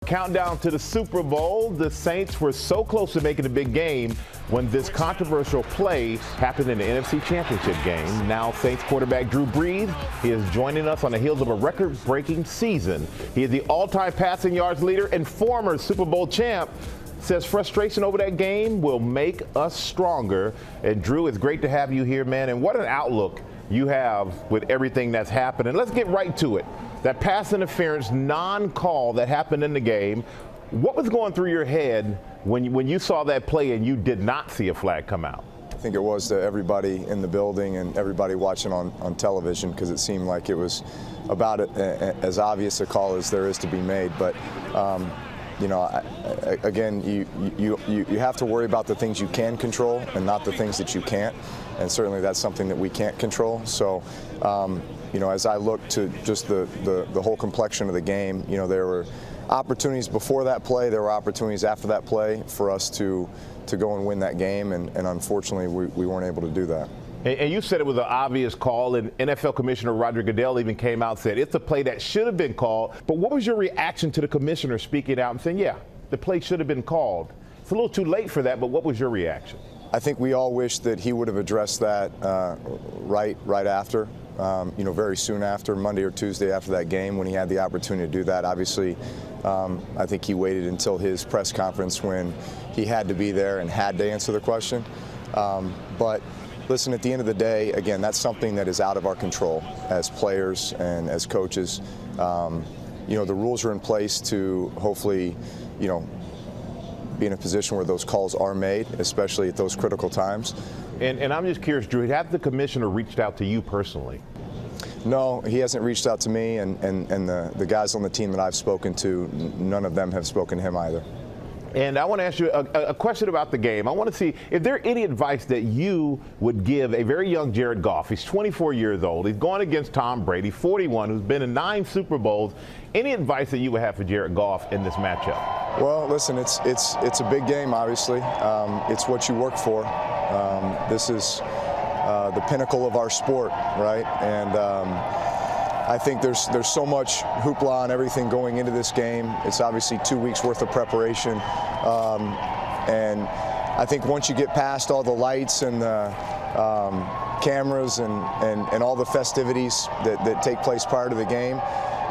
Countdown to the Super Bowl. The Saints were so close to making a big game when this controversial play happened in the NFC Championship game. Now Saints quarterback Brees, he is joining us on the heels of a record-breaking season. He is the all-time passing yards leader and former Super Bowl champ. Says frustration over that game will make us stronger. And Drew, it's great to have you here, man. And what an outlook you have with everything that's happened. And let's get right to it. That pass interference non-call that happened in the game, what was going through your head when you saw that play and you did not see a flag come out? I think it was to everybody in the building and everybody watching on television, because it seemed like it was about as obvious a call as there is to be made. But you know, again, you have to worry about the things you can control and not the things that you can't. And certainly that's something that we can't control. So, you know, as I look to just the whole complexion of the game, you know, there were opportunities before that play, there were opportunities after that play for us to go and win that game, and unfortunately we weren't able to do that. And you said it was an obvious call, and NFL Commissioner Roger Goodell even came out and said it's a play that should have been called. But what was your reaction to the commissioner speaking out and saying, yeah, the play should have been called? It's a little too late for that, but what was your reaction? I think we all wish that he would have addressed that right after, you know, very soon after, Monday or Tuesday after that game, when he had the opportunity to do that. Obviously, I think he waited until his press conference when he had to be there and had to answer the question. But listen, at the end of the day, again, that's something that is out of our control as players and as coaches. You know, the rules are in place to hopefully, you know, be in a position where those calls are made, especially at those critical times. And I'm just curious, Drew, have the commissioner reached out to you personally? No, he hasn't reached out to me, and the guys on the team that I've spoken to, none of them have spoken to him either. And I want to ask you a question about the game. I want to see if there any advice that you would give a very young Jared Goff. He's 24 years old. He's going against Tom Brady, 41, who's been in 9 Super Bowls. Any advice that you would have for Jared Goff in this matchup? Well, listen, it's a big game, obviously. It's what you work for. This is the pinnacle of our sport, right? And I think there's so much hoopla and everything going into this game. It's obviously 2 weeks worth of preparation, and I think once you get past all the lights and the cameras and all the festivities that take place prior to the game,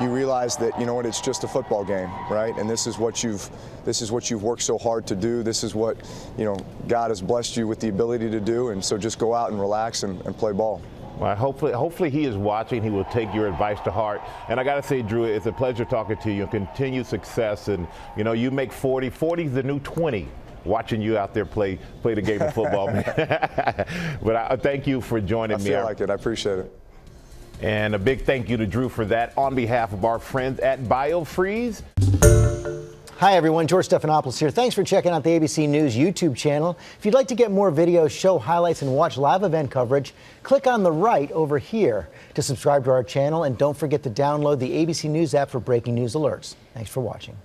you realize that, you know what, it's just a football game, right? And this is what you've worked so hard to do. This is what, you know, God has blessed you with the ability to do, and so just go out and relax and play ball. Well, hopefully he is watching. He will take your advice to heart. And I got to say, Drew, it's a pleasure talking to you. Continued success. And, you know, you make 40. 40 is the new 20, watching you out there play the game of football. But I thank you for joining me. I feel like it. I appreciate it. And a big thank you to Drew for that on behalf of our friends at BioFreeze. Hi, everyone. George Stephanopoulos here. Thanks for checking out the ABC News YouTube channel. If you'd like to get more videos, show highlights, and watch live event coverage, click on the right over here to subscribe to our channel. And don't forget to download the ABC News app for breaking news alerts. Thanks for watching.